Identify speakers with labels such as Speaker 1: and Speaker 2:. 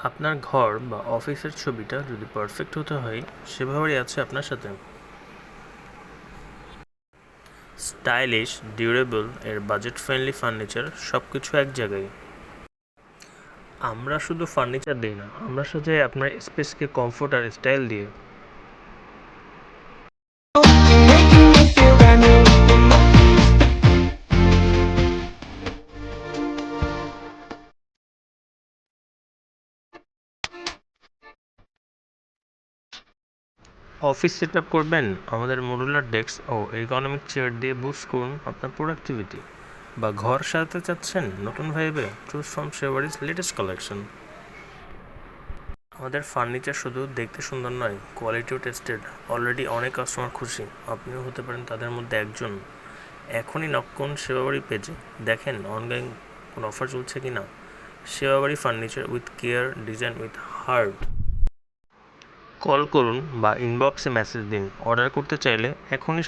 Speaker 1: আপনার ঘর বা অফিসের ছবিটা যদি পারফেক্ট হতে হয়, সেভাবেই আছে আপনার সাথে। স্টাইলিশ, ডিউরেবল এর বাজেট ফ্রেন্ডলি ফার্নিচার সবকিছু এক জায়গায়। আমরা শুধু ফার্নিচার দিই না, আমরা সাজাই আপনার স্পেসকে কমফোর্ট আর স্টাইল দিয়ে।
Speaker 2: Making me feel brand new.
Speaker 1: Office set up করবেন, আমাদের মডুলার ডেস্ক ও এরগনোমিক চেয়ার দিয়ে বুস্ট করুন আপনার প্রোডাক্টিভিটি। বা ঘর সাজাতে চাচ্ছেন নতুন ভাইবে, চুজ ফ্রম শেওয়ারিজ লেটেস্ট কালেকশন। আমাদের ফার্নিচার শুধু দেখতে সুন্দর নয়, কোয়ালিটিও টেস্টেড। অলরেডি অনেক কাস্টমার খুশি, আপনিও হতে পারেন তাদের মধ্যে একজন। এখনই নক করুন সেবাবাড়ি পেজে, দেখেন অনলাইন কোনো অফার চলছে কি না। Sebabari furniture with care, design with heart. Call করুন বা ইনবক্সে মেসেজ দিন, অর্ডার করতে চাইলে এখনই